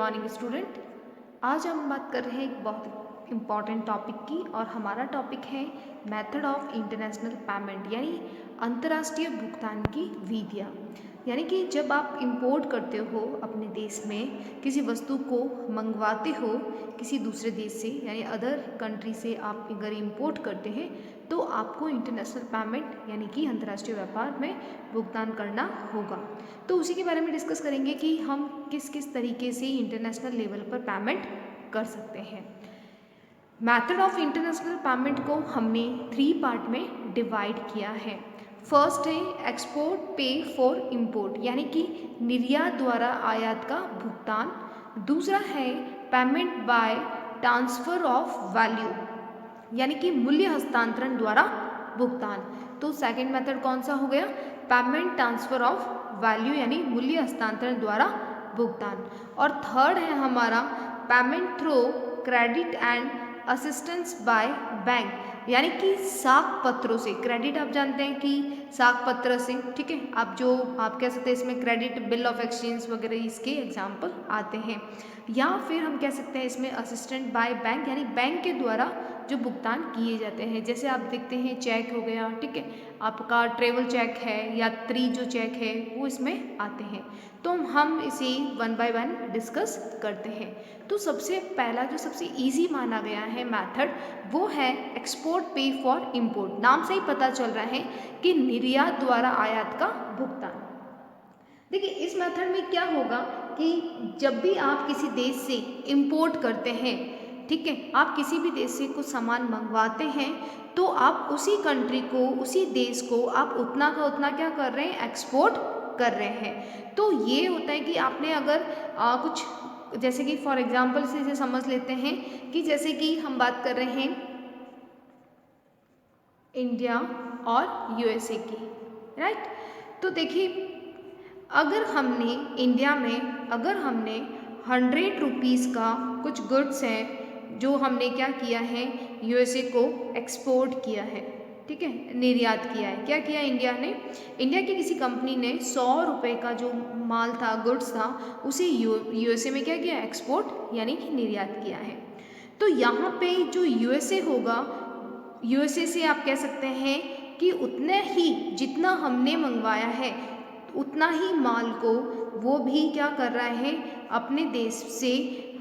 Morning student. आज हम बात कर रहे हैं एक बहुत इम्पॉर्टेंट टॉपिक की और हमारा टॉपिक है मेथड ऑफ इंटरनेशनल पेमेंट यानी अंतर्राष्ट्रीय भुगतान की विधियाँ। यानी कि जब आप इंपोर्ट करते हो अपने देश में किसी वस्तु को मंगवाते हो किसी दूसरे देश से यानी अदर कंट्री से आप अगर इंपोर्ट करते हैं तो आपको इंटरनेशनल पेमेंट यानी कि अंतर्राष्ट्रीय व्यापार में भुगतान करना होगा। तो उसी के बारे में डिस्कस करेंगे कि हम किस किस तरीके से इंटरनेशनल लेवल पर पेमेंट कर सकते हैं। मेथड ऑफ इंटरनेशनल पेमेंट को हमने 3 पार्ट में डिवाइड किया है। फर्स्ट है एक्सपोर्ट पे फॉर इंपोर्ट यानी कि निर्यात द्वारा आयात का भुगतान। दूसरा है payment by transfer of value यानी कि मूल्य हस्तांतरण द्वारा भुगतान। तो सेकंड मेथड कौन सा हो गया? पेमेंट ट्रांसफर ऑफ वैल्यू यानी मूल्य हस्तांतरण द्वारा भुगतान। और थर्ड है हमारा payment through credit and assistance by bank यानी कि साख पत्रों से। क्रेडिट आप जानते हैं कि साख पत्र से, ठीक है, आप कह सकते हैं इसमें क्रेडिट बिल ऑफ एक्सचेंज वगैरह इसके एग्जाम्पल आते हैं। या फिर हम कह सकते हैं इसमें असिस्टेंट बाय बैंक यानी बैंक के द्वारा जो भुगतान किए जाते हैं। जैसे आप देखते हैं चेक हो गया, ठीक है, आपका ट्रेवल चेक है, यात्री जो चेक है वो इसमें आते हैं। तो हम इसे 1 बाय 1 डिस्कस करते हैं। तो सबसे पहला जो सबसे इजी माना गया है मेथड वो है एक्सपोर्ट पे फॉर इंपोर्ट। नाम से ही पता चल रहा है कि निर्यात द्वारा आयात का भुगतान। देखिए इस मेथड में क्या होगा कि जब भी आप किसी देश से इंपोर्ट करते हैं, ठीक है, आप किसी भी देश से कुछ सामान मंगवाते हैं तो आप उसी कंट्री को, उसी देश को आप उतना का उतना क्या कर रहे हैं? एक्सपोर्ट कर रहे हैं। तो ये होता है कि आपने अगर कुछ जैसे कि फॉर एग्जांपल से इसे समझ लेते हैं कि जैसे कि हम बात कर रहे हैं इंडिया और यूएसए की, राइट। तो देखिए अगर हमने इंडिया में अगर हमने 100 रुपीज़ का कुछ गुड्स है जो हमने क्या किया है यूएसए को एक्सपोर्ट किया है, ठीक है, निर्यात किया है। क्या किया इंडिया की किसी कंपनी ने 100 रुपये का जो माल था, गुड्स था, उसे यूएसए में क्या किया? एक्सपोर्ट यानी कि निर्यात किया है। तो यहाँ पे जो यूएसए होगा, यूएसए से आप कह सकते हैं कि उतने ही जितना हमने मंगवाया है उतना ही माल को वो भी क्या कर रहा है? अपने देश से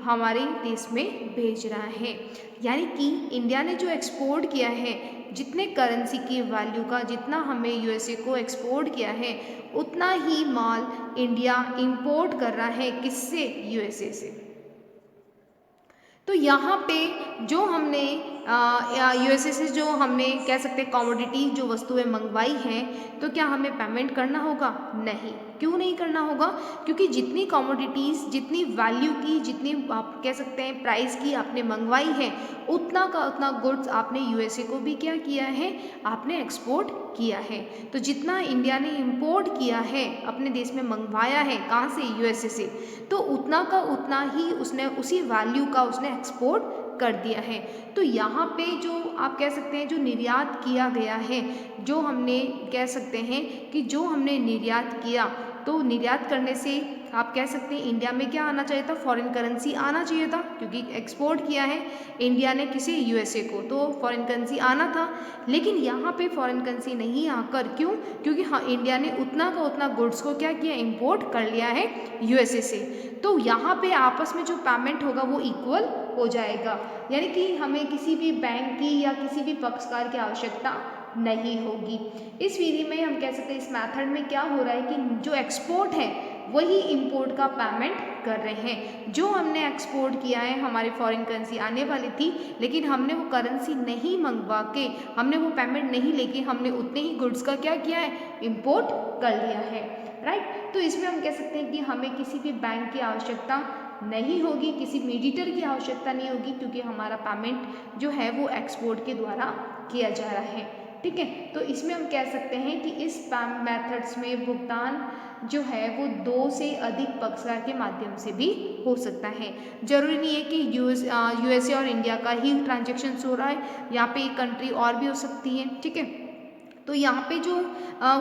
हमारे देश में भेज रहा है। यानी कि इंडिया ने जो एक्सपोर्ट किया है, जितने करेंसी की वैल्यू का जितना हमें यूएसए को एक्सपोर्ट किया है उतना ही माल इंडिया इंपोर्ट कर रहा है। किससे? यूएसए से। तो यहाँ पे जो हमने यूएसए से जो हमने कह सकते हैं कमोडिटी जो वस्तुएं मंगवाई हैं, तो क्या हमें पेमेंट करना होगा? नहीं। क्यों नहीं करना होगा? क्योंकि जितनी कमोडिटीज़, जितनी वैल्यू की, जितनी आप कह सकते हैं प्राइस की आपने मंगवाई है उतना का उतना गुड्स आपने यूएसए को भी क्या किया है? आपने एक्सपोर्ट किया है। तो जितना इंडिया ने इंपोर्ट किया है, अपने देश में मंगवाया है, कहाँ से? यूएसए से, तो उतना का उतना ही उसने उसी वैल्यू का उसने एक्सपोर्ट कर दिया है। तो यहाँ पे जो आप कह सकते हैं जो निर्यात किया गया है, जो हमने कह सकते हैं कि जो हमने निर्यात किया, तो निर्यात करने से आप कह सकते हैं इंडिया में क्या आना चाहिए था? फॉरेन करेंसी आना चाहिए था, क्योंकि एक्सपोर्ट किया है इंडिया ने किसी यूएसए को, तो फॉरेन करेंसी आना था। लेकिन यहाँ पे फॉरेन करेंसी नहीं आकर, क्यों? क्योंकि हाँ इंडिया ने उतना का उतना गुड्स को क्या किया? इंपोर्ट कर लिया है यूएसए से। तो यहाँ पे आपस में जो पेमेंट होगा वो इक्वल हो जाएगा, यानी कि हमें किसी भी बैंक की या किसी भी पक्षकार की आवश्यकता नहीं होगी। इस विधि में हम कह सकते हैं, इस मेथड में क्या हो रहा है कि जो एक्सपोर्ट है वही इंपोर्ट का पेमेंट कर रहे हैं। जो हमने एक्सपोर्ट किया है, हमारी फॉरेन करेंसी आने वाली थी, लेकिन हमने वो करेंसी नहीं मंगवा के, हमने वो पेमेंट नहीं लेके, हमने उतने ही गुड्स का क्या किया है? इंपोर्ट कर लिया है, राइट। तो इसमें हम कह सकते हैं कि हमें किसी भी बैंक की आवश्यकता नहीं होगी, किसी मीडिएटर की आवश्यकता नहीं होगी, क्योंकि हमारा पेमेंट जो है वो एक्सपोर्ट के द्वारा किया जा रहा है, ठीक है। तो इसमें हम कह सकते हैं कि इस मेथड्स में भुगतान जो है वो 2 से अधिक पक्षकार के माध्यम से भी हो सकता है। जरूरी नहीं है कि यूएसए और इंडिया का ही ट्रांजेक्शन हो रहा है, यहाँ पे एक कंट्री और भी हो सकती है, ठीक है। तो यहाँ पे जो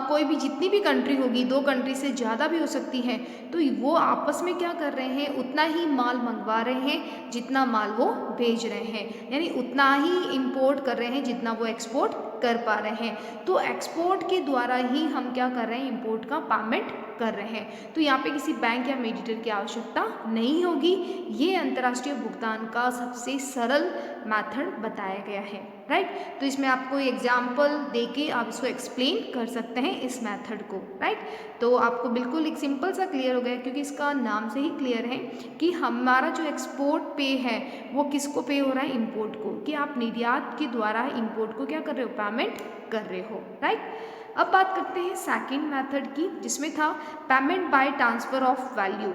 कोई भी जितनी भी कंट्री होगी, 2 कंट्री से ज़्यादा भी हो सकती है, तो वो आपस में क्या कर रहे हैं, उतना ही माल मंगवा रहे हैं जितना माल वो भेज रहे हैं, यानी उतना ही इंपोर्ट कर रहे हैं जितना वो एक्सपोर्ट कर पा रहे हैं। तो एक्सपोर्ट के द्वारा ही हम क्या कर रहे हैं, इंपोर्ट का पेमेंट कर रहे हैं। तो यहाँ पे किसी बैंक या मीडिएटर की आवश्यकता नहीं होगी। ये अंतर्राष्ट्रीय भुगतान का सबसे सरल मेथड बताया गया है, राइट। तो इसमें आपको एग्जाम्पल देके आप इसको एक्सप्लेन कर सकते हैं इस मेथड को, राइट। तो आपको बिल्कुल एक सिंपल सा क्लियर हो गया, क्योंकि इसका नाम से ही क्लियर है कि हमारा जो एक्सपोर्ट पे है वो किसको पे हो रहा है, इंपोर्ट को, कि आप निर्यात के द्वारा इंपोर्ट को क्या कर रहे हो, पेमेंट कर रहे हो, राइट। अब बात करते हैं सेकंड मेथड की, जिसमें था payment by transfer of value,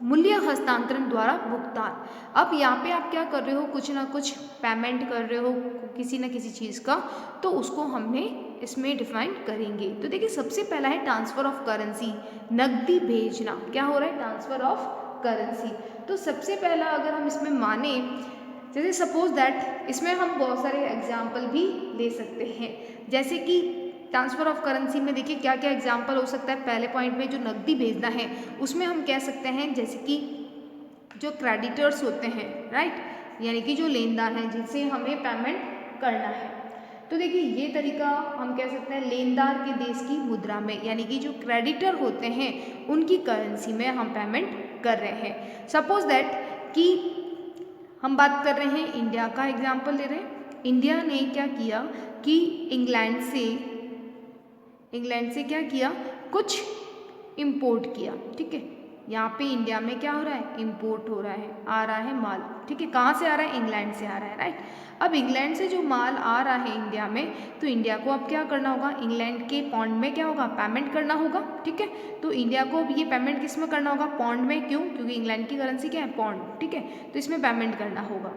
मूल्य हस्तांतरण द्वारा भुगतान। अब यहाँ पे आप क्या कर रहे हो, कुछ ना कुछ पेमेंट कर रहे हो किसी न किसी चीज़ का, तो उसको हमने इसमें डिफाइन करेंगे। तो देखिए सबसे पहला है ट्रांसफ़र ऑफ करेंसी, नकदी भेजना। क्या हो रहा है, ट्रांसफ़र ऑफ करेंसी। तो सबसे पहला अगर हम इसमें माने, जैसे सपोज दैट, इसमें हम बहुत सारे एग्जाम्पल भी ले सकते हैं, जैसे कि ट्रांसफ़र ऑफ करेंसी में देखिए क्या क्या एग्जाम्पल हो सकता है। पहले पॉइंट में जो नकदी भेजना है उसमें हम कह सकते हैं, जैसे कि जो क्रेडिटर्स होते हैं, राइट, यानी कि जो लेनदार हैं जिनसे हमें पेमेंट करना है। तो देखिए ये तरीका हम कह सकते हैं लेनदार के देश की मुद्रा में, यानी कि जो क्रेडिटर होते हैं उनकी करेंसी में हम पेमेंट कर रहे हैं। सपोज दैट कि हम बात कर रहे हैं इंडिया का एग्जाम्पल ले रहे हैं। इंडिया ने क्या किया कि इंग्लैंड से क्या किया, कुछ इंपोर्ट किया, ठीक है। यहाँ पे इंडिया में क्या हो रहा है, इंपोर्ट हो रहा है, आ रहा है माल, ठीक है। कहाँ से आ रहा है, इंग्लैंड से आ रहा है, राइट। अब इंग्लैंड से जो माल आ रहा है इंडिया में, तो इंडिया को अब क्या करना होगा, इंग्लैंड के पौंड में क्या होगा, पेमेंट करना होगा, ठीक है। तो इंडिया को अब ये पेमेंट किस में करना होगा, पौंड में। क्यों, क्योंकि इंग्लैंड की करेंसी क्या है, पौंड, ठीक है। तो इसमें पेमेंट करना होगा।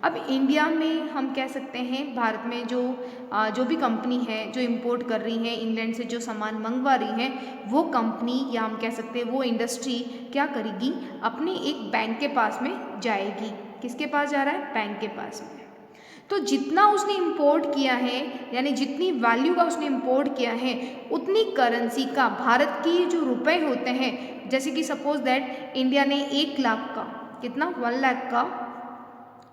अब इंडिया में हम कह सकते हैं, भारत में जो भी कंपनी है जो इंपोर्ट कर रही है, इंग्लैंड से जो सामान मंगवा रही है, वो कंपनी या हम कह सकते हैं वो इंडस्ट्री क्या करेगी, अपने एक बैंक के पास में जाएगी। किसके पास जा रहा है, बैंक के पास में। तो जितना उसने इंपोर्ट किया है, यानी जितनी वैल्यू का उसने इंपोर्ट किया है, उतनी करेंसी का भारत की जो रुपए होते हैं, जैसे कि सपोज दैट इंडिया ने 1 लाख का, कितना, 1 लाख का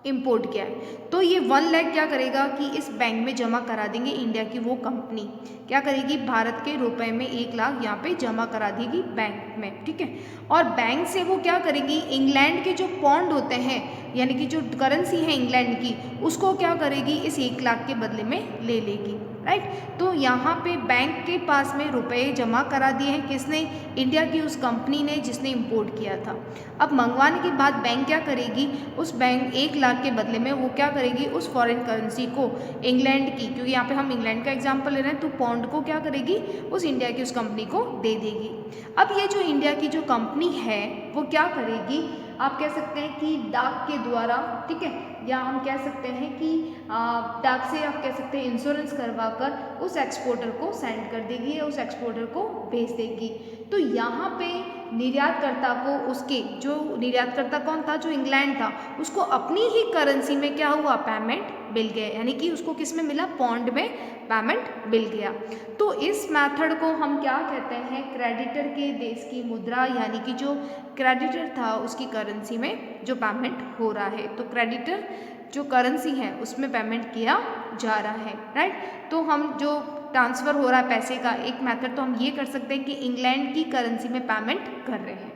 इंपोर्ट किया है, तो ये 1 लाख क्या करेगा कि इस बैंक में जमा करा देंगे। इंडिया की वो कंपनी क्या करेगी, भारत के रुपए में 1 लाख यहाँ पे जमा करा देगी बैंक में, ठीक है। और बैंक से वो क्या करेगी, इंग्लैंड के जो पौंड होते हैं, यानी कि जो करेंसी है इंग्लैंड की, उसको क्या करेगी, इस 1 लाख के बदले में ले लेगी, राइट। तो यहाँ पे बैंक के पास में रुपए जमा करा दिए हैं, किसने, इंडिया की उस कंपनी ने जिसने इंपोर्ट किया था। अब मंगवाने के बाद बैंक क्या करेगी, उस बैंक 1 लाख के बदले में वो क्या करेगी, उस फॉरेन करेंसी को इंग्लैंड की, क्योंकि यहाँ पे हम इंग्लैंड का एग्जाम्पल ले रहे हैं, तो पौंड को क्या करेगी, उस इंडिया की उस कंपनी को दे देगी। अब ये जो इंडिया की जो कंपनी है वो क्या करेगी, आप कह सकते हैं कि डाक के द्वारा, ठीक है, या हम कह सकते हैं कि डाक से आप कह सकते हैं इंश्योरेंस करवा कर उस एक्सपोर्टर को सेंड कर देगी या उस एक्सपोर्टर को भेज देगी। तो यहाँ पे निर्यातकर्ता को, उसके जो निर्यातकर्ता कौन था, जो इंग्लैंड था, उसको अपनी ही करेंसी में क्या हुआ, पेमेंट मिल गया, यानी कि उसको किस में मिला, पौंड में पेमेंट मिल गया। तो इस मेथड को हम क्या कहते हैं, क्रेडिटर के देश की मुद्रा, यानी कि जो क्रेडिटर था उसकी करेंसी में जो पेमेंट हो रहा है। तो क्रेडिटर जो करेंसी है उसमें पेमेंट किया जा रहा है, राइट। तो हम जो ट्रांसफ़र हो रहा है पैसे का, एक मेथड तो हम ये कर सकते हैं कि इंग्लैंड की करेंसी में पेमेंट कर रहे हैं।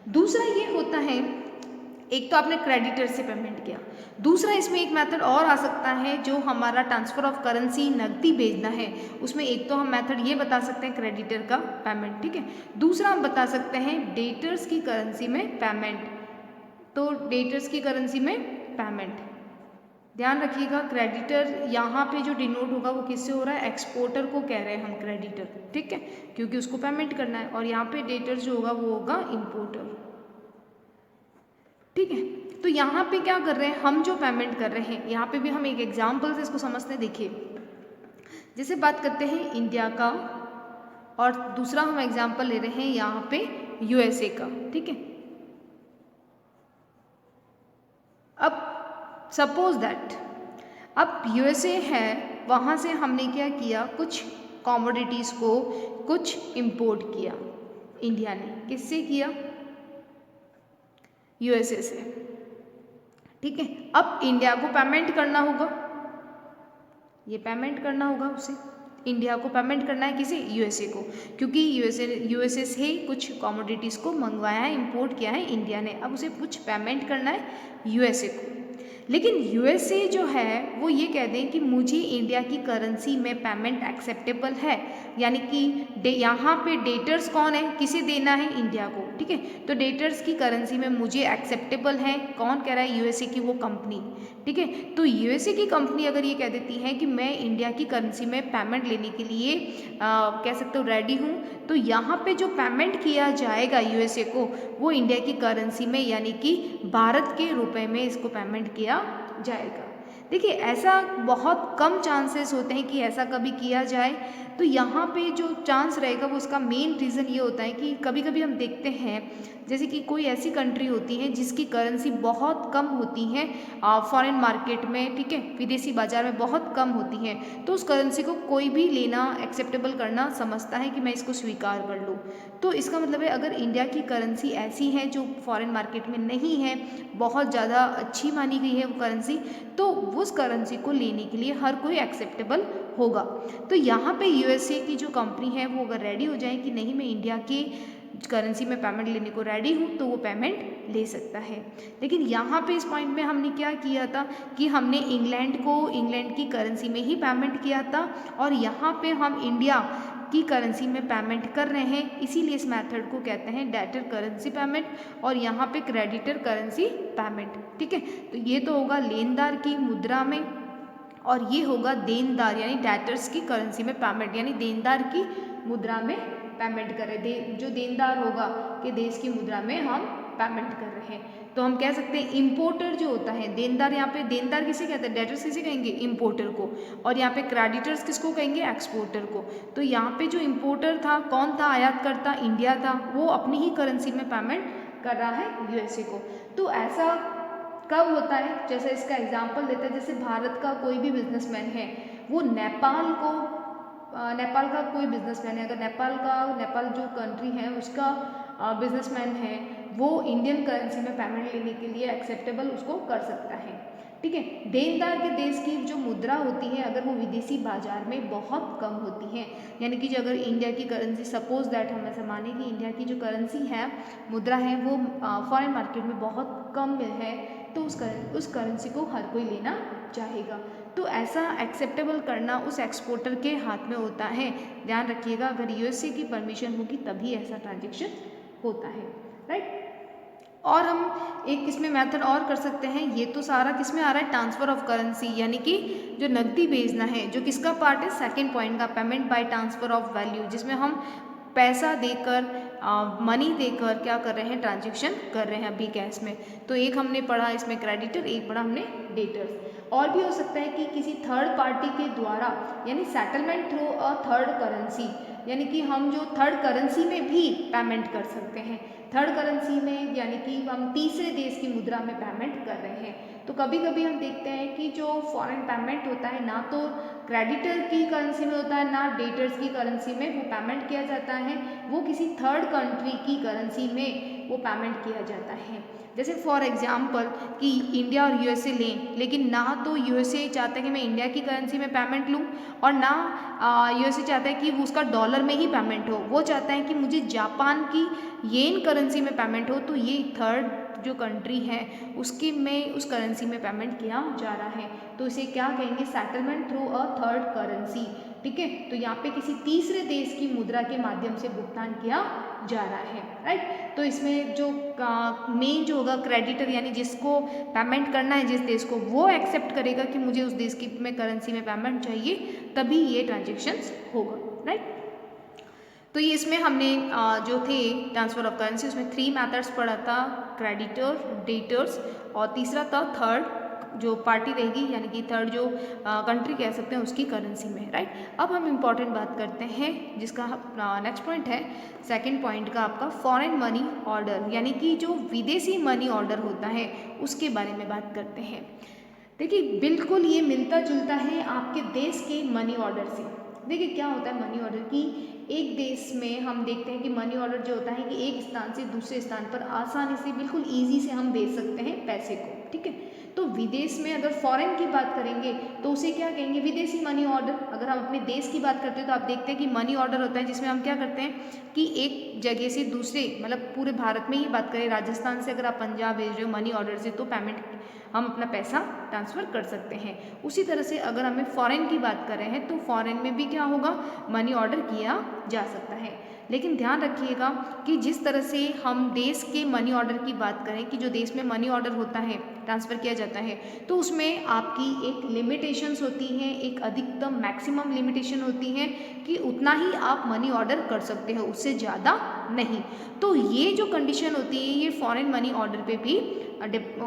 दूसरा ये होता है, एक तो आपने क्रेडिटर से पेमेंट किया, दूसरा इसमें एक मेथड और आ सकता है, जो हमारा ट्रांसफ़र ऑफ करेंसी, नकदी भेजना है, उसमें एक तो हम मेथड ये बता सकते हैं क्रेडिटर का पेमेंट, ठीक है। दूसरा हम बता सकते हैं डेटर्स की करेंसी में पेमेंट। तो डेटर्स की करेंसी में पेमेंट, ध्यान रखिएगा, क्रेडिटर यहाँ पे जो डिनोट होगा वो किससे हो रहा है, एक्सपोर्टर को कह रहे हैं हम क्रेडिटर, ठीक है, क्योंकि उसको पेमेंट करना है। और यहाँ पे डेटर जो होगा वो होगा इंपोर्टर, ठीक है। तो यहाँ पे क्या कर रहे हैं, हम जो पेमेंट कर रहे हैं, यहाँ पे भी हम एक एग्जाम्पल से इसको समझते हैं। देखिए, जैसे बात करते हैं इंडिया का, और दूसरा हम एग्जाम्पल ले रहे हैं यहाँ पे यूएसए का, ठीक है। अब सपोज दैट अब यूएसए है वहाँ से हमने क्या किया, कुछ कमोडिटीज़ को कुछ इंपोर्ट किया इंडिया ने। किससे किया? यूएसए से। ठीक है, अब इंडिया को पेमेंट करना होगा, ये पेमेंट करना होगा उसे, इंडिया को पेमेंट करना है किसे? यूएसए को, क्योंकि यूएसए से कुछ कमोडिटीज़ को मंगवाया है, इंपोर्ट किया है इंडिया ने, अब उसे कुछ पेमेंट करना है यूएसए को। लेकिन यूएसए जो है वो ये कह दें कि मुझे इंडिया की करेंसी में पेमेंट एक्सेप्टेबल है, यानी कि यहाँ पे डेटर्स कौन है, किसे देना है? इंडिया को। ठीक है, तो डेटर्स की करेंसी में मुझे एक्सेप्टेबल है, कौन कह रहा है? यूएसए की वो कंपनी। ठीक है, तो यूएसए की कंपनी अगर ये कह देती है कि मैं इंडिया की करेंसी में पेमेंट लेने के लिए कह सकते हो रेडी हूँ, तो यहाँ पे जो पेमेंट किया जाएगा यूएसए को वो इंडिया की करेंसी में, यानी कि भारत के रुपए में इसको पेमेंट किया जाएगा। देखिए, ऐसा बहुत कम चांसेस होते हैं कि ऐसा कभी किया जाए, तो यहाँ पे जो चांस रहेगा वो उसका मेन रीज़न ये होता है कि कभी कभी हम देखते हैं जैसे कि कोई ऐसी कंट्री होती है जिसकी करेंसी बहुत कम होती है फॉरेन मार्केट में, ठीक है, विदेशी बाजार में बहुत कम होती है, तो उस करेंसी को कोई भी लेना एक्सेप्टेबल करना समझता है कि मैं इसको स्वीकार कर लूँ। तो इसका मतलब है अगर इंडिया की करेंसी ऐसी है जो फॉरेन मार्केट में नहीं है, बहुत ज़्यादा अच्छी मानी गई है वो करेंसी, तो उस करेंसी को लेने के लिए हर कोई एक्सेप्टेबल होगा। तो यहाँ पे यूएसए की जो कंपनी है वो अगर रेडी हो जाए कि नहीं मैं इंडिया की करेंसी में पेमेंट लेने को रेडी हूँ, तो वो पेमेंट ले सकता है। लेकिन यहाँ पे इस पॉइंट में हमने क्या किया था कि हमने इंग्लैंड की करेंसी में ही पेमेंट किया था, और यहाँ पे हम इंडिया की करेंसी में पेमेंट कर रहे हैं, इसीलिए इस मेथड को कहते हैं डेटर करेंसी पेमेंट, और यहाँ पे क्रेडिटर करेंसी पेमेंट। ठीक है, तो ये तो होगा लेनदार की मुद्रा में, और ये होगा देनदार यानी डेटर्स की करेंसी में पेमेंट, यानी देनदार की मुद्रा में पेमेंट कर रहे हैं, जो देनदार होगा कि देश की मुद्रा में हम पेमेंट कर रहे हैं। तो हम कह सकते हैं इंपोर्टर जो होता है, देनदार, यहाँ पे देनदार किसे कहते हैं? डेटर्स किसे कहेंगे? इंपोर्टर को। और यहाँ पे क्रेडिटर्स किसको कहेंगे? एक्सपोर्टर को। तो यहाँ पे जो इंपोर्टर था कौन था? आयातकर्ता इंडिया था, वो अपनी ही करेंसी में पेमेंट कर रहा है यूएसए को। तो ऐसा कब होता है? जैसे इसका एग्जाम्पल देते हैं, जैसे भारत का कोई भी बिजनेसमैन है, वो नेपाल का कोई बिजनेसमैन है, अगर नेपाल जो कंट्री है उसका बिजनेसमैन है, वो इंडियन करेंसी में पेमेंट लेने के लिए एक्सेप्टेबल उसको कर सकता है। ठीक है, देनदार के देश की जो मुद्रा होती है अगर वो विदेशी बाजार में बहुत कम होती है, यानी कि जो अगर इंडिया की करेंसी, सपोज दैट हम ऐसा माने कि इंडिया की जो करेंसी है, मुद्रा है, वो फॉरेन मार्केट में बहुत कम है, तो उस करेंसी को हर कोई लेना चाहेगा। तो ऐसा एक्सेप्टेबल करना उस एक्सपोर्टर के हाथ में होता है। ध्यान रखिएगा, अगर यूएसए की परमिशन होगी तभी ऐसा ट्रांजेक्शन होता है, राइट। और हम एक इसमें मेथड और कर सकते हैं, ये तो सारा किस में आ रहा है? ट्रांसफर ऑफ करेंसी, यानी कि जो नकदी भेजना है, जो किसका पार्ट है? सेकंड पॉइंट का, payment by transfer of value, जिसमें हम पैसा देकर मनी देकर क्या कर रहे हैं? ट्रांजेक्शन कर रहे हैं अभी कैश में। तो एक हमने पढ़ा इसमें क्रेडिटर, एक पढ़ा हमने डेटर्स। और भी हो सकता है कि किसी थर्ड पार्टी के द्वारा, यानी settlement through a third currency, यानी कि हम जो थर्ड करेंसी में भी पेमेंट कर सकते हैं। थर्ड करेंसी में यानी कि हम तीसरे देश की मुद्रा में पेमेंट कर रहे हैं। तो कभी कभी हम देखते हैं कि जो फॉरेन पेमेंट होता है ना तो क्रेडिटर की करेंसी में होता है ना डेटर्स की करेंसी में वो पेमेंट किया जाता है, वो किसी थर्ड कंट्री की करेंसी में वो पेमेंट किया जाता है। जैसे फॉर एग्जांपल कि इंडिया और यूएसए लें, लेकिन ना तो यूएसए चाहता है कि मैं इंडिया की करेंसी में पेमेंट लूँ, और ना यूएसए चाहता है कि उसका डॉलर में ही पेमेंट हो, वो चाहता है कि मुझे जापान की येन करेंसी में पेमेंट हो। तो ये थर्ड जो कंट्री है उसकी में उस करेंसी में पेमेंट किया जा रहा है, तो इसे क्या कहेंगे? Settlement through a third currency. ठीक है, तो यहाँ पे किसी तीसरे देश की मुद्रा के माध्यम से भुगतान किया जा रहा है, राइट। तो इसमें जो मेन जो होगा क्रेडिटर, यानी जिसको पेमेंट करना है जिस देश को, वो एक्सेप्ट करेगा कि मुझे उस देश की में करेंसी में पेमेंट चाहिए, तभी ये ट्रांजेक्शन्स होगा, राइट। तो ये इसमें हमने जो थे ट्रांसफर ऑफ करेंसी, उसमें 3 मेथड्स पढ़ा था, क्रेडिटर, डेटर्स, और तीसरा था थर्ड जो पार्टी रहेगी, यानी कि थर्ड जो कंट्री कह सकते हैं उसकी करेंसी में, राइट। अब हम इम्पॉर्टेंट बात करते हैं जिसका नेक्स्ट पॉइंट है, सेकंड पॉइंट का आपका फॉरेन मनी ऑर्डर, यानी कि जो विदेशी मनी ऑर्डर होता है उसके बारे में बात करते हैं। देखिए बिल्कुल ये मिलता जुलता है आपके देश के मनी ऑर्डर से। देखिए क्या होता है मनी ऑर्डर की, एक देश में हम देखते हैं कि मनी ऑर्डर जो होता है कि एक स्थान से दूसरे स्थान पर आसानी से बिल्कुल ईजी से हम भेज सकते हैं पैसे को, ठीक है। तो विदेश में अगर फॉरेन की बात करेंगे तो उसे क्या कहेंगे, विदेशी मनी ऑर्डर। अगर हम अपने देश की बात करते हैं तो आप देखते हैं कि मनी ऑर्डर होता है जिसमें हम क्या करते हैं कि एक जगह से दूसरे, मतलब पूरे भारत में ही बात करें, राजस्थान से अगर आप पंजाब भेज रहे हो मनी ऑर्डर से तो पेमेंट, हम अपना पैसा ट्रांसफ़र कर सकते हैं। उसी तरह से अगर हमें फ़ॉरेन की बात कर रहे हैं तो फ़ॉरेन में भी क्या होगा, मनी ऑर्डर किया जा सकता है। लेकिन ध्यान रखिएगा कि जिस तरह से हम देश के मनी ऑर्डर की बात करें कि जो देश में मनी ऑर्डर होता है, ट्रांसफ़र किया जाता है, तो उसमें आपकी एक लिमिटेशंस होती हैं, एक अधिकतम मैक्सिमम लिमिटेशन होती हैं कि उतना ही आप मनी ऑर्डर कर सकते हो, उससे ज़्यादा नहीं। तो ये जो कंडीशन होती है ये फ़ॉरेन मनी ऑर्डर पे भी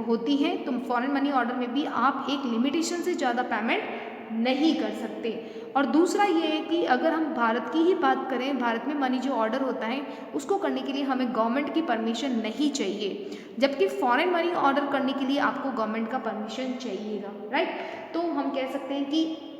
होती है। तो फॉरेन मनी ऑर्डर में भी आप एक लिमिटेशन से ज़्यादा पेमेंट नहीं कर सकते। और दूसरा ये है कि अगर हम भारत की ही बात करें, भारत में मनी जो ऑर्डर होता है उसको करने के लिए हमें गवर्नमेंट की परमिशन नहीं चाहिए, जबकि फॉरेन मनी ऑर्डर करने के लिए आपको गवर्नमेंट का परमिशन चाहिएगा, राइट। तो हम कह सकते हैं कि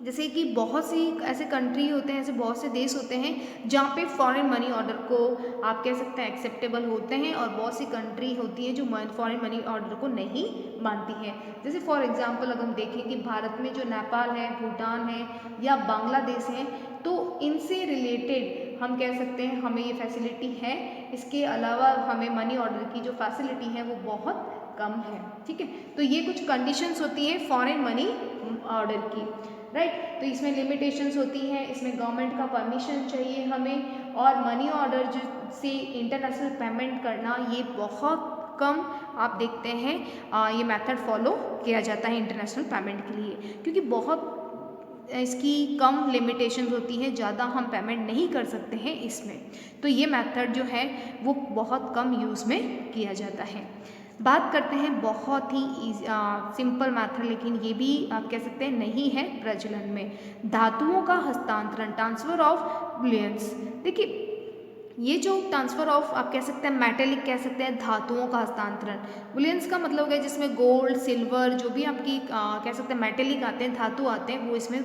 जैसे कि बहुत सी ऐसे कंट्री होते हैं, ऐसे बहुत से देश होते हैं जहाँ पे फॉरेन मनी ऑर्डर को आप कह सकते हैं एक्सेप्टेबल होते हैं, और बहुत सी कंट्री होती है जो फॉरेन मनी ऑर्डर को नहीं मानती हैं। जैसे फॉर एग्जांपल अगर हम देखें कि भारत में जो नेपाल है, भूटान है या बांग्लादेश है, तो इनसे रिलेटेड हम कह सकते हैं हमें ये फैसिलिटी है। इसके अलावा हमें मनी ऑर्डर की जो फैसिलिटी है वो बहुत कम है, ठीक है। तो ये कुछ कंडीशंस होती हैं फॉरेन मनी ऑर्डर की, राइट। तो इसमें लिमिटेशंस होती हैं, इसमें गवर्नमेंट का परमिशन चाहिए हमें, और मनी ऑर्डर जो से इंटरनेशनल पेमेंट करना ये बहुत कम आप देखते हैं ये मेथड फॉलो किया जाता है इंटरनेशनल पेमेंट के लिए, क्योंकि बहुत इसकी कम लिमिटेशंस होती हैं, ज़्यादा हम पेमेंट नहीं कर सकते हैं इसमें। तो ये मेथड जो है वो बहुत कम यूज़ में किया जाता है। बात करते हैं बहुत ही सिंपल मैथड, लेकिन ये भी आप कह सकते हैं नहीं है प्रचलन में, धातुओं का हस्तांतरण, ट्रांसफ़र ऑफ बुलियंस। देखिए ये जो ट्रांसफ़र ऑफ आप कह सकते हैं मेटेलिक कह सकते हैं, धातुओं का हस्तांतरण, बुलियंस का मतलब हो गया जिसमें गोल्ड, सिल्वर, जो भी आपकी कह सकते हैं मेटेलिक आते हैं, धातु आते हैं, वो इसमें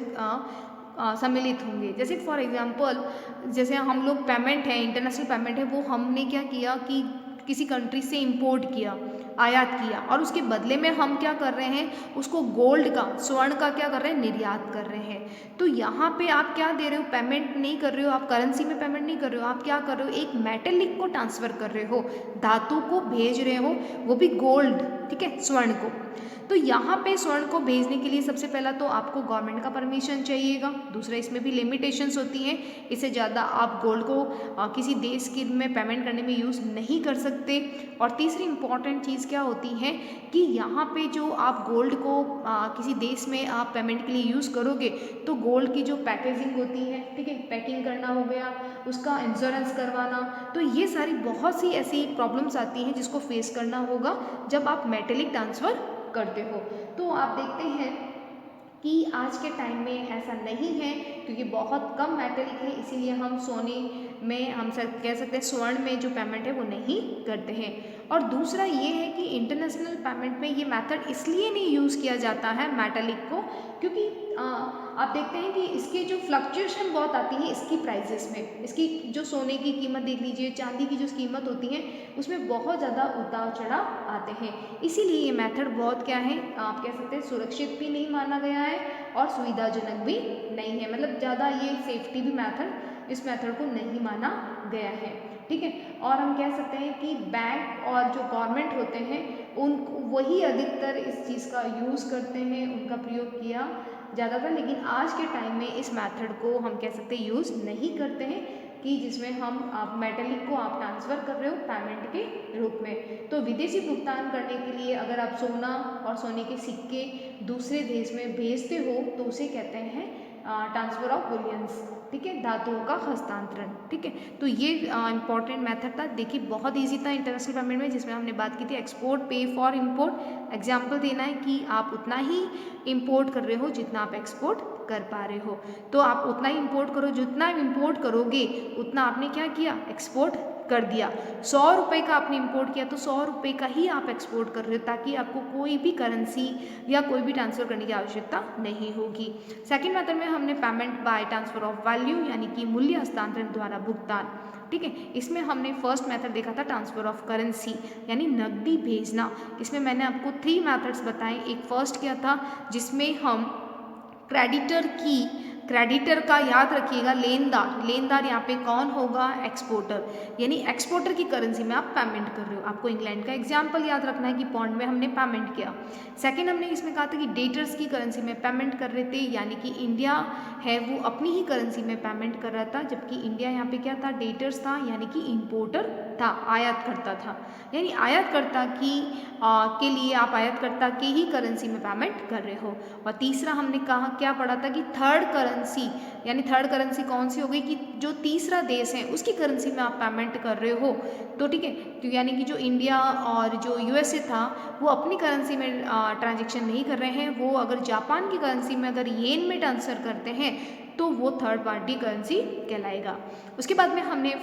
सम्मिलित होंगे। जैसे फॉर एग्जांपल जैसे हम लोग पेमेंट है, इंटरनेशनल पेमेंट है, वो हमने क्या किया कि किसी कंट्री से इंपोर्ट किया, आयात किया, और उसके बदले में हम क्या कर रहे हैं, उसको गोल्ड का, स्वर्ण का क्या कर रहे हैं, निर्यात कर रहे हैं। तो यहाँ पे आप क्या दे रहे हो, पेमेंट नहीं कर रहे हो, आप करेंसी में पेमेंट नहीं कर रहे हो, आप क्या कर रहे हो, एक मेटेलिक को ट्रांसफ़र कर रहे हो, धातु को भेज रहे हो, वो भी गोल्ड, ठीक है, स्वर्ण को। तो यहाँ पे स्वर्ण को भेजने के लिए सबसे पहला तो आपको गवर्नमेंट का परमिशन चाहिएगा, दूसरा इसमें भी लिमिटेशंस होती हैं, इससे ज़्यादा आप गोल्ड को किसी देश के में पेमेंट करने में यूज़ नहीं कर सकते। और तीसरी इंपॉर्टेंट चीज़ क्या होती है कि यहाँ पे जो आप गोल्ड को किसी देश में आप पेमेंट के लिए यूज़ करोगे तो गोल्ड की जो पैकेजिंग होती है, ठीक है, पैकिंग करना हो गया, उसका इंश्योरेंस करवाना, तो ये सारी बहुत सी ऐसी प्रॉब्लम्स आती हैं जिसको फेस करना होगा जब आप मेटेलिक ट्रांसफ़र करते हो। तो आप देखते हैं कि आज के टाइम में ऐसा नहीं है, क्योंकि बहुत कम मेटेलिक है, इसीलिए हम सोने में, हम कह सकते हैं स्वर्ण में जो पेमेंट है वो नहीं करते हैं। और दूसरा ये है कि इंटरनेशनल पेमेंट में ये मेथड इसलिए नहीं यूज़ किया जाता है मेटेलिक को, क्योंकि आप देखते हैं कि इसके जो फ्लक्चुएशन बहुत आती है इसकी प्राइजेस में, इसकी जो सोने की कीमत देख लीजिए, चांदी की जो कीमत होती है उसमें बहुत ज़्यादा उतार चढ़ाव आते हैं। इसीलिए ये मेथड बहुत क्या है, आप कह सकते हैं सुरक्षित भी नहीं माना गया है और सुविधाजनक भी नहीं है, मतलब ज़्यादा ये सेफ्टी भी मेथड, इस मेथड को नहीं माना गया है, ठीक है। और हम कह सकते हैं कि बैंक और जो गवर्नमेंट होते हैं उन वही अधिकतर इस चीज़ का यूज़ करते हैं, उनका प्रयोग किया ज़्यादातर, लेकिन आज के टाइम में इस मेथड को हम कह सकते हैं यूज़ नहीं करते हैं, कि जिसमें हम आप मेटेलिक को आप ट्रांसफ़र कर रहे हो पेमेंट के रूप में। तो विदेशी भुगतान करने के लिए अगर आप सोना और सोने के सिक्के दूसरे देश में भेजते हो तो उसे कहते हैं ट्रांसफ़र ऑफ बुलियंस, ठीक है, धातुओं का हस्तांतरण, ठीक है। तो ये इंपॉर्टेंट मेथड था। देखिए बहुत ईजी था इंटरनेशनल पेमेंट में, जिसमें हमने बात की थी एक्सपोर्ट पे फॉर इंपोर्ट। एग्जाम्पल देना है कि आप उतना ही इंपोर्ट कर रहे हो जितना आप एक्सपोर्ट कर पा रहे हो। तो आप उतना ही इम्पोर्ट करो, जितना इम्पोर्ट करोगे उतना आपने क्या किया, एक्सपोर्ट कर दिया। 100 रुपये का आपने इंपोर्ट किया तो 100 रुपये का ही आप एक्सपोर्ट कर रहे हो, ताकि आपको कोई भी करेंसी या कोई भी ट्रांसफ़र करने की आवश्यकता नहीं होगी। सेकंड मेथड में हमने payment by transfer of value यानी कि मूल्य हस्तांतरण द्वारा भुगतान, ठीक है। इसमें हमने फर्स्ट मेथड देखा था ट्रांसफ़र ऑफ करेंसी यानी नकदी भेजना। इसमें मैंने आपको 3 मेथड्स बताए। एक फर्स्ट क्या था जिसमें हम क्रेडिटर का याद रखिएगा लेनदार यहाँ पे कौन होगा, एक्सपोर्टर, यानी एक्सपोर्टर की करेंसी में आप पेमेंट कर रहे हो। आपको इंग्लैंड का एग्जाम्पल याद रखना है कि पॉन्ड में हमने पेमेंट किया। सेकंड हमने इसमें कहा था कि डेटर्स की करेंसी में पेमेंट कर रहे थे, यानी कि इंडिया है वो अपनी ही करेंसी में पेमेंट कर रहा था, जबकि इंडिया यहाँ पे क्या था, डेटर्स था, यानी कि इम्पोर्टर था, आयात करता था। यानी आयातकर्ता के लिए आप आयातकर्ता के ही करेंसी में पेमेंट कर रहे हो। और तीसरा हमने कहा क्या पढ़ा था कि थर्ड करेंसी, यानी थर्ड करेंसी कौन सी हो गई कि जो तीसरा देश है उसकी करेंसी में आप पेमेंट कर रहे हो। तो ठीक है, तो यानी कि जो इंडिया और जो यूएसए था वो अपनी करेंसी में ट्रांजेक्शन नहीं कर रहे हैं, वो अगर जापान की करेंसी में अगर येन में ट्रांसफ़र करते हैं तो वो थर्ड पार्टी करेंसी कहलाएगा। उसके बाद में हमने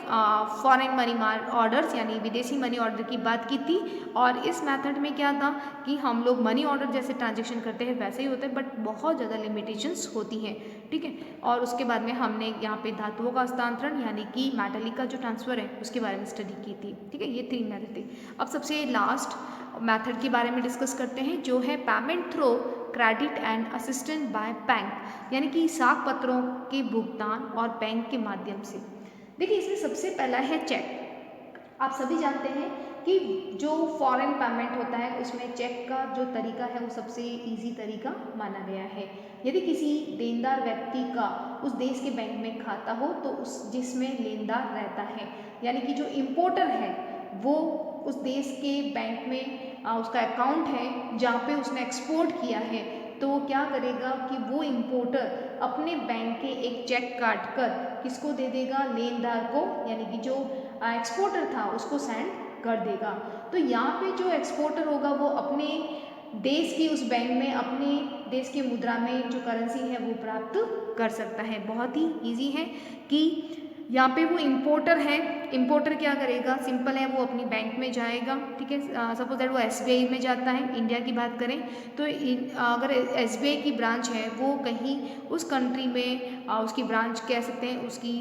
फॉरेन मनी ऑर्डर्स यानी विदेशी मनी ऑर्डर की बात की थी। और इस मेथड में क्या था कि हम लोग मनी ऑर्डर जैसे ट्रांजेक्शन करते हैं वैसे ही होते हैं, बट बहुत ज़्यादा लिमिटेशंस होती हैं, ठीक है। और उसके बाद में हमने यहाँ पे धातुओं का हस्तांतरण यानी कि मेटलिक का जो ट्रांसफ़र है उसके बारे में स्टडी की थी, ठीक है। ये 3 मेथड थे। अब सबसे लास्ट मेथड के बारे में डिस्कस करते हैं जो है payment through credit and assistance by bank, यानी कि साख पत्रों के भुगतान और बैंक के माध्यम से। देखिए इसमें सबसे पहला है चेक। आप सभी जानते हैं कि जो फॉरेन पेमेंट होता है उसमें चेक का जो तरीका है वो सबसे इजी तरीका माना गया है। यदि किसी देनदार व्यक्ति का उस देश के बैंक में खाता हो तो उस जिसमें लेनदार रहता है, यानी कि जो इम्पोर्टर है वो उस देश के बैंक में उसका अकाउंट है जहाँ पे उसने एक्सपोर्ट किया है, तो वो क्या करेगा कि वो इम्पोर्टर अपने बैंक के एक चेक काट कर किसको दे देगा, लेनदार को, यानी कि जो एक्सपोर्टर था उसको सेंड कर देगा। तो यहाँ पे जो एक्सपोर्टर होगा वो अपने देश की उस बैंक में अपने देश की मुद्रा में जो करेंसी है वो प्राप्त कर सकता है। बहुत ही इजी है कि यहाँ पे वो इम्पोर्टर है, इम्पोर्टर क्या करेगा, सिंपल है, वो अपनी बैंक में जाएगा, ठीक है। सपोज दैट वो एसबीआई में जाता है, इंडिया की बात करें तो अगर एसबीआई की ब्रांच है वो कहीं उस कंट्री में उसकी ब्रांच कह सकते हैं उसकी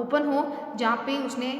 ओपन हो जहाँ पे उसने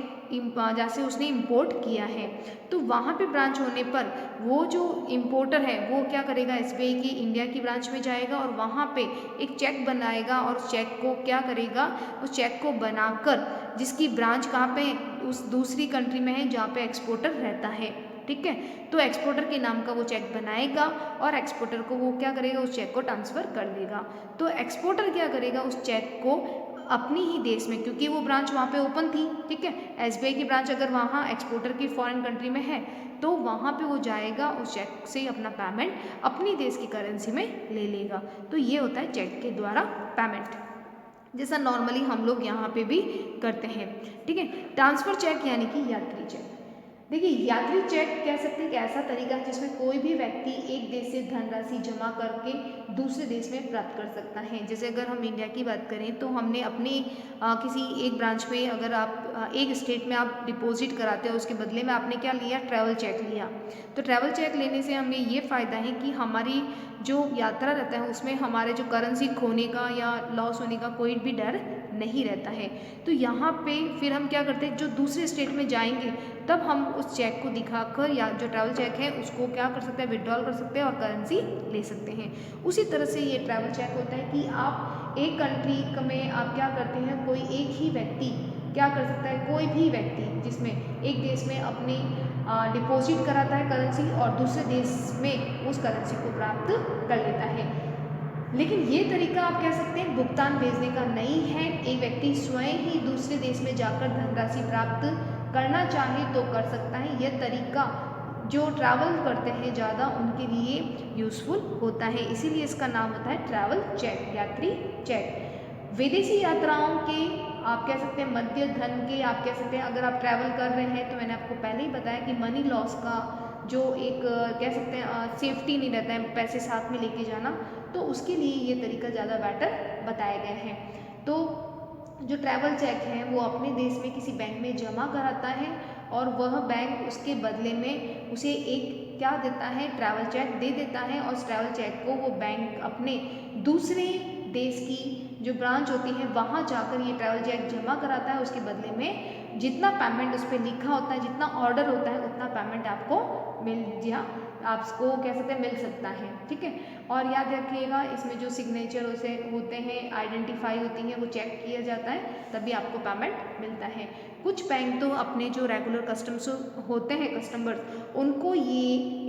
जैसे उसने इंपोर्ट किया है, तो वहाँ पे ब्रांच होने पर वो जो इम्पोर्टर है वो क्या करेगा, एसबीआई की इंडिया की ब्रांच में जाएगा और वहाँ पे एक चेक बनाएगा और चेक को क्या करेगा, उस चेक को बनाकर जिसकी ब्रांच कहाँ पे उस दूसरी कंट्री में है जहाँ पे एक्सपोर्टर रहता है, ठीक है। तो एक्सपोर्टर के नाम का वो चेक बनाएगा और एक्सपोर्टर को वो क्या करेगा, उस चेक को ट्रांसफ़र कर देगा। तो एक्सपोर्टर क्या करेगा, उस चेक को अपनी ही देश में, क्योंकि वो ब्रांच वहाँ पे ओपन थी, ठीक है, एसबीआई की ब्रांच अगर वहाँ एक्सपोर्टर की फॉरेन कंट्री में है तो वहाँ पे वो जाएगा उस चेक से अपना पेमेंट अपनी देश की करेंसी में ले लेगा। तो ये होता है चेक के द्वारा पेमेंट, जैसा नॉर्मली हम लोग यहाँ पे भी करते हैं, ठीक है। ट्रांसफ़र चेक यानी कि यात्री चेक। देखिए यात्री चेक कह सकते हैं कि ऐसा तरीका है जिसमें कोई भी व्यक्ति एक देश से धनराशि जमा करके दूसरे देश में प्राप्त कर सकता है। जैसे अगर हम इंडिया की बात करें तो हमने अपने किसी एक ब्रांच में अगर आप एक स्टेट में आप डिपॉजिट कराते हो उसके बदले में आपने क्या लिया, ट्रैवल चेक लिया। तो ट्रैवल चेक लेने से हमें ये फ़ायदा है कि हमारी जो यात्रा रहता है उसमें हमारे जो करेंसी खोने का या लॉस होने का कोई भी डर नहीं रहता है। तो यहाँ पे फिर हम क्या करते हैं, जो दूसरे स्टेट में जाएंगे तब हम उस चेक को दिखाकर या जो ट्रैवल चेक है उसको क्या कर सकते हैं, विड्रॉल कर सकते हैं और करेंसी ले सकते हैं। उसी तरह से ये ट्रैवल चेक होता है कि आप एक कंट्री में आप क्या करते हैं, कोई एक ही व्यक्ति क्या कर सकता है, कोई भी व्यक्ति जिसमें एक देश में अपनी डिपॉजिट कराता है करेंसी और दूसरे देश में उस करेंसी को प्राप्त कर लेता है। लेकिन ये तरीका आप कह सकते हैं भुगतान भेजने का नहीं है। एक व्यक्ति स्वयं ही दूसरे देश में जाकर धनराशि प्राप्त करना चाहे तो कर सकता है। यह तरीका जो ट्रैवल करते हैं ज़्यादा उनके लिए यूज़फुल होता है, इसीलिए इसका नाम होता है ट्रैवल चेक, यात्री चेक। विदेशी यात्राओं के आप कह सकते हैं मध्य धन के आप कह सकते हैं, अगर आप ट्रैवल कर रहे हैं तो मैंने आपको पहले ही बताया कि मनी लॉस का जो एक कह सकते हैं सेफ्टी नहीं रहता है पैसे साथ में लेके जाना, तो उसके लिए ये तरीका ज़्यादा बेटर बताए गए हैं। तो जो ट्रैवल चेक है वो अपने देश में किसी बैंक में जमा कराता है और वह बैंक उसके बदले में उसे एक क्या देता है, ट्रैवल चेक दे देता है और उस ट्रैवल चेक को वो बैंक अपने दूसरे देश की जो ब्रांच होती है वहाँ जाकर ये ट्रैवल चेक जमा कराता है। उसके बदले में जितना पेमेंट उस पर लिखा होता है, जितना ऑर्डर होता है, उतना पेमेंट आपको आपको कह सकते हैं मिल सकता है। ठीक है, और याद रखिएगा इसमें जो सिग्नेचर उसे होते हैं, आइडेंटिफाई होती हैं, वो चेक किया जाता है तभी आपको पेमेंट मिलता है। कुछ बैंक तो अपने जो रेगुलर कस्टमर्स होते हैं, कस्टमर्स, उनको ये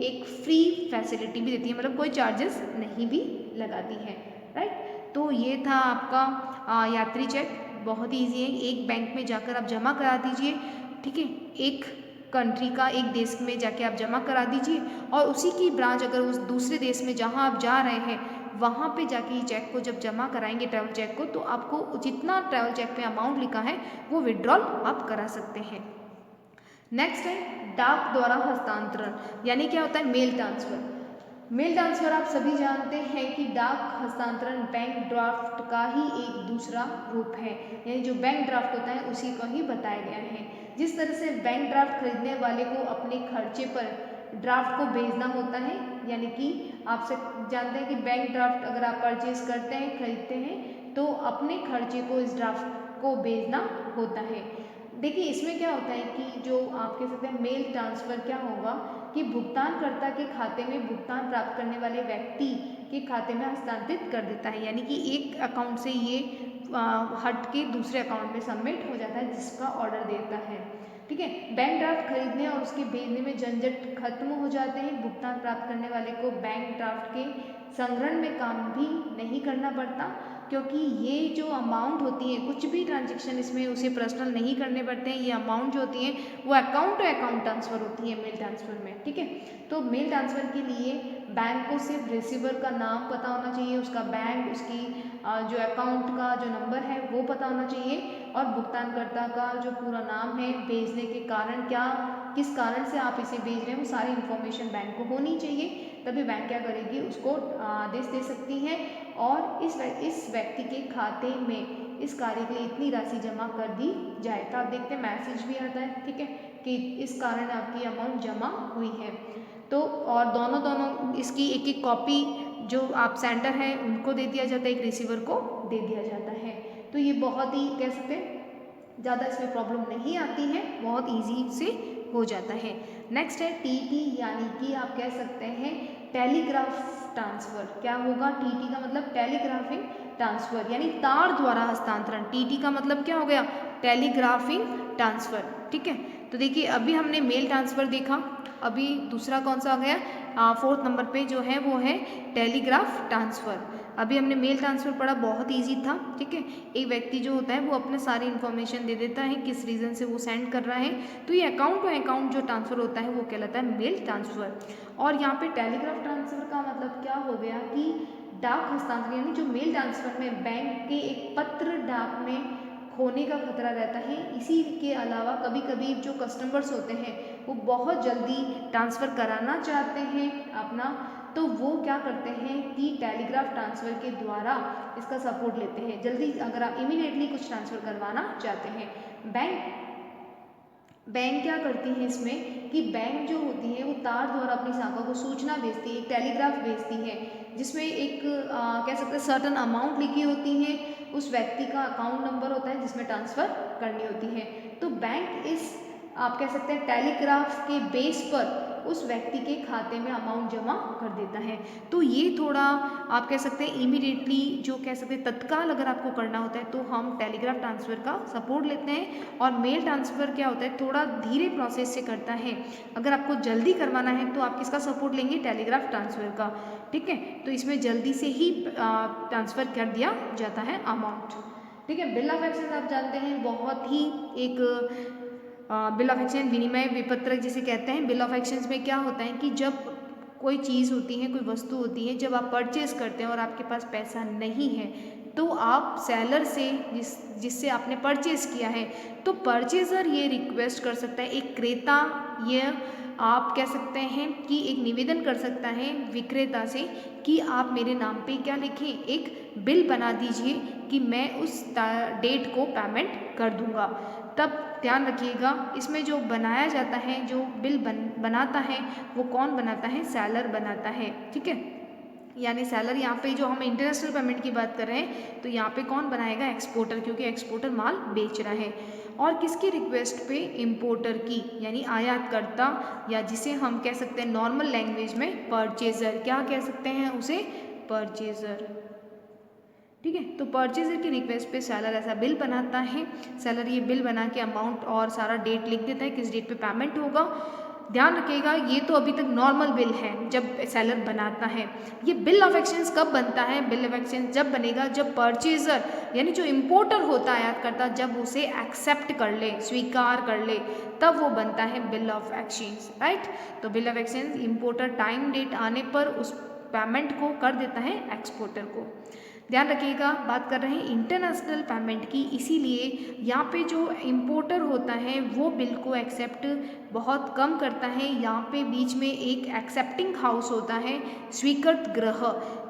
एक फ्री फैसिलिटी भी देती है, मतलब कोई चार्जेस नहीं भी लगाती है। राइट, तो ये था आपका यात्री चेक। बहुत ही ईजी है, एक बैंक में जाकर आप जमा करा दीजिए। ठीक है, एक कंट्री का, एक देश में जाके आप जमा करा दीजिए और उसी की ब्रांच अगर उस दूसरे देश में जहाँ आप जा रहे हैं वहाँ पे जाके ये चेक को जब जमा कराएंगे, ट्रैवल चेक को, तो आपको जितना ट्रैवल चेक पे अमाउंट लिखा है वो विड्रॉल आप करा सकते हैं। नेक्स्ट है डाक द्वारा हस्तांतरण, यानी क्या होता है, मेल ट्रांसफर। मेल ट्रांसफर आप सभी जानते हैं कि डाक हस्तांतरण बैंक ड्राफ्ट का ही एक दूसरा रूप है, यानी जो बैंक ड्राफ्ट होता है उसी को ही बताया गया है। जिस तरह से बैंक ड्राफ्ट खरीदने वाले को अपने खर्चे पर ड्राफ्ट को भेजना होता है, यानी कि आपसे जानते हैं कि बैंक ड्राफ्ट अगर आप परचेज करते हैं, खरीदते हैं, तो अपने खर्चे को इस ड्राफ्ट को भेजना होता है। देखिए इसमें क्या होता है कि जो आप कह सकते हैं मेल ट्रांसफ़र क्या होगा कि भुगतानकर्ता के खाते में भुगतान प्राप्त करने वाले व्यक्ति के खाते में हस्तांतरित कर देता है, यानी कि एक अकाउंट से ये हट के दूसरे अकाउंट में सबमिट हो जाता है जिसका ऑर्डर देता है। ठीक है, बैंक ड्राफ्ट खरीदने और उसके भेजने में झंझट खत्म हो जाते हैं। भुगतान प्राप्त करने वाले को बैंक ड्राफ्ट के संग्रहण में काम भी नहीं करना पड़ता, क्योंकि ये जो अमाउंट होती है, कुछ भी ट्रांजेक्शन इसमें उसे पर्सनल नहीं करने पड़ते हैं। ये अमाउंट जो होती है वो अकाउंट टू अकाउंट ट्रांसफ़र होती है मेल ट्रांसफ़र में। ठीक है, तो मेल ट्रांसफ़र के लिए बैंक को सिर्फ रिसीवर का नाम पता होना चाहिए, उसका बैंक, उसकी जो अकाउंट का जो नंबर है वो पता होना चाहिए और भुगतानकर्ता का जो पूरा नाम है, भेजने के कारण क्या, किस कारण से आप इसे भेज रहे हैं, वो सारी इन्फॉर्मेशन बैंक को होनी चाहिए। तभी बैंक क्या करेगी, उसको आदेश दे सकती है और इस व्यक्ति के खाते में इस कार्य के लिए इतनी राशि जमा कर दी जाए। तो आप देखते हैं मैसेज भी आता है, ठीक है, कि इस कारण आपकी अमाउंट जमा हुई है। तो और दोनों इसकी एक एक कॉपी जो आप सेंडर हैं उनको दे दिया जाता है, एक रिसीवर को दे दिया जाता है। तो ये बहुत ही कह सकते हैं ज़्यादा इसमें प्रॉब्लम नहीं आती है, बहुत ईजी से हो जाता है। नेक्स्ट है टीटी, यानी कि आप कह सकते हैं टेलीग्राफ ट्रांसफ़र। क्या होगा, टीटी का मतलब टेलीग्राफिंग ट्रांसफ़र, यानी तार द्वारा हस्तांतरण। टीटी का मतलब क्या हो गया, टेलीग्राफिंग ट्रांसफ़र। ठीक है, तो देखिए अभी हमने मेल ट्रांसफ़र देखा, अभी दूसरा कौन सा आ गया, 4th नंबर पे जो है वो है टेलीग्राफ ट्रांसफ़र। अभी हमने मेल ट्रांसफ़र पढ़ा, बहुत ईजी था। ठीक है, एक व्यक्ति जो होता है वो अपने सारी इन्फॉर्मेशन दे देता है, किस रीज़न से वो सेंड कर रहा है, तो ये अकाउंट टू अकाउंट जो ट्रांसफ़र होता है वो कहलाता है मेल ट्रांसफ़र। और यहाँ पे टेलीग्राफ ट्रांसफ़र का मतलब क्या हो गया कि डाक हस्तांतरण, यानी जो मेल ट्रांसफ़र में बैंक के एक पत्र डाक में खोने का खतरा रहता है। इसी के अलावा कभी कभी जो कस्टमर्स होते हैं वो बहुत जल्दी ट्रांसफ़र कराना चाहते हैं अपना, तो वो क्या करते हैं कि टेलीग्राफ ट्रांसफ़र के द्वारा इसका सपोर्ट लेते हैं। जल्दी अगर आप इमीडिएटली कुछ ट्रांसफ़र करवाना चाहते हैं, बैंक क्या करती है इसमें कि बैंक जो होती है वो तार द्वारा अपनी शाखा को सूचना भेजती है, एक टेलीग्राफ भेजती है जिसमें एक कह सकते हैं सर्टन अमाउंट लिखी होती है, उस व्यक्ति का अकाउंट नंबर होता है जिसमें ट्रांसफ़र करनी होती है। तो बैंक इस आप कह सकते हैं टेलीग्राफ के बेस पर उस व्यक्ति के खाते में अमाउंट जमा कर देता है। तो ये थोड़ा आप कह सकते हैं इमीडिएटली जो कह सकते हैं तत्काल अगर आपको करना होता है तो हम टेलीग्राफ ट्रांसफ़र का सपोर्ट लेते हैं। और मेल ट्रांसफ़र क्या होता है, थोड़ा धीरे प्रोसेस से करता है। अगर आपको जल्दी करवाना है तो आप किसका सपोर्ट लेंगे, टेलीग्राफ ट्रांसफ़र का। ठीक है, तो इसमें जल्दी से ही ट्रांसफ़र कर दिया जाता है अमाउंट। ठीक है, बिल ऑफ एक्सचेंज आप जानते हैं बहुत ही एक बिल ऑफ एक्सचेंज विनिमय विपत्रक जिसे कहते हैं। बिल ऑफ एक्सचेंज में क्या होता है कि जब कोई चीज़ होती है, कोई वस्तु होती है, जब आप परचेज करते हैं और आपके पास पैसा नहीं है तो आप सेलर से जिससे आपने परचेज किया है, तो परचेज़र ये रिक्वेस्ट कर सकता है, एक क्रेता ये आप कह सकते हैं कि एक निवेदन कर सकता है विक्रेता से कि आप मेरे नाम पे क्या लिखें, एक बिल बना दीजिए कि मैं उस डेट को पेमेंट कर दूंगा। तब ध्यान रखिएगा, इसमें जो बनाया जाता है, जो बिल बनाता है, वो कौन बनाता है, सेलर बनाता है। ठीक है, यानी सेलर यहाँ पे जो हम इंटरनेशनल पेमेंट की बात कर रहे हैं तो यहाँ पे कौन बनाएगा, एक्सपोर्टर, क्योंकि एक्सपोर्टर माल बेच रहा है। और किसकी रिक्वेस्ट पे, इंपोर्टर की, यानी आयातकर्ता, या जिसे हम कह सकते हैं नॉर्मल लैंग्वेज में परचेजर, क्या कह सकते हैं उसे, परचेजर। ठीक है, तो परचेजर की रिक्वेस्ट पे सेलर ऐसा बिल बनाता है। सेलर ये बिल बना के अमाउंट और सारा डेट लिख देता है, किस डेट पे पेमेंट होगा। ध्यान रखिएगा, ये तो अभी तक नॉर्मल बिल है जब सेलर बनाता है। ये बिल ऑफ एक्सचेंज कब बनता है, बिल ऑफ एक्सचेंज जब बनेगा जब परचेजर यानी जो इंपोर्टर होता है आयातकर्ता, जब उसे एक्सेप्ट कर ले, स्वीकार कर ले, तब वो बनता है बिल ऑफ एक्सचेंज। राइट, तो bill of exchange importer time date आने पर उस पेमेंट को कर देता है एक्सपोर्टर को। ध्यान रखिएगा, बात कर रहे हैं इंटरनेशनल पेमेंट की, इसीलिए यहाँ पे जो इंपोर्टर होता है वो बिल को एक्सेप्ट बहुत कम करता है। यहाँ पे बीच में एक एक्सेप्टिंग हाउस होता है, स्वीकृत ग्रह,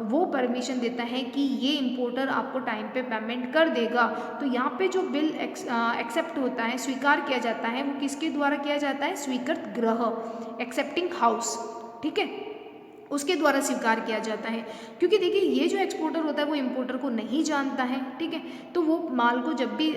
वो परमिशन देता है कि ये इंपोर्टर आपको टाइम पे पेमेंट कर देगा। तो यहाँ पे जो बिल एक्सेप्ट होता है, स्वीकार किया जाता है, वो किसके द्वारा किया जाता है, स्वीकृत ग्रह, एक्सेप्टिंग हाउस। ठीक है, उसके द्वारा स्वीकार किया जाता है। क्योंकि देखिए, ये जो एक्सपोर्टर होता है वो इंपोर्टर को नहीं जानता है। ठीक है, तो वो माल को जब भी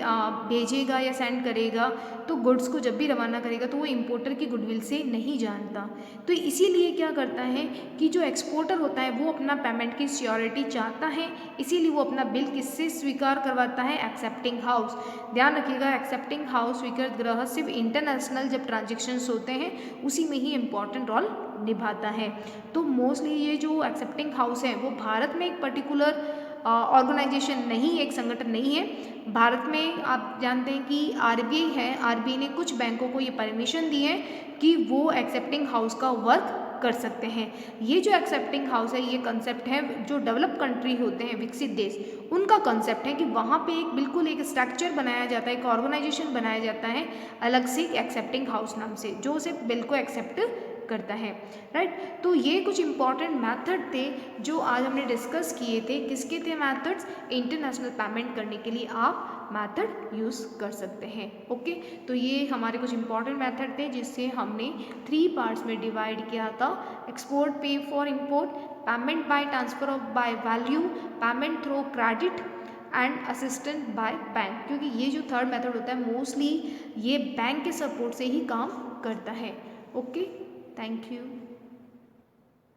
भेजेगा या सेंड करेगा, तो गुड्स को जब भी रवाना करेगा, तो वो इंपोर्टर की गुडविल से नहीं जानता। तो इसीलिए क्या करता है कि जो एक्सपोर्टर होता है वो अपना पेमेंट की श्योरिटी चाहता है, इसीलिए वो अपना बिल किससे स्वीकार करवाता है, एक्सेप्टिंग हाउस। ध्यान रखिएगा, एक्सेप्टिंग हाउस, स्वीकृत ग्रह सिर्फ इंटरनेशनल जब ट्रांजेक्शन्स होते हैं उसी में ही इंपॉर्टेंट रोल निभाता है। तो मोस्टली ये जो एक्सेप्टिंग हाउस है वो भारत में एक पर्टिकुलर ऑर्गेनाइजेशन नहीं है, एक संगठन नहीं है। भारत में आप जानते हैं कि आरबीआई है, आरबीआई ने कुछ बैंकों को ये परमिशन दी है कि वो एक्सेप्टिंग हाउस का वर्क कर सकते हैं। ये जो एक्सेप्टिंग हाउस है, ये कंसेप्ट है जो डेवलप कंट्री होते हैं, विकसित देश, उनका कंसेप्ट है कि वहाँ पे एक बिल्कुल एक स्ट्रक्चर बनाया जाता है, एक ऑर्गेनाइजेशन बनाया जाता है अलग से एक्सेप्टिंग हाउस नाम से, जो उसे बिल को एक्सेप्ट करता है। राइट, तो ये कुछ इंपॉर्टेंट मेथड थे जो आज हमने डिस्कस किए थे। किसके थे मेथड्स, इंटरनेशनल पेमेंट करने के लिए आप मेथड यूज़ कर सकते हैं। ओके, तो ये हमारे कुछ इंपॉर्टेंट मेथड थे जिससे हमने 3 पार्ट्स में डिवाइड किया था। एक्सपोर्ट, पे for import, payment by transfer of by value, payment through credit and assistant by bank. क्योंकि ये जो थर्ड मेथड होता है मोस्टली ये बैंक के सपोर्ट से ही काम करता है। Okay, thank you.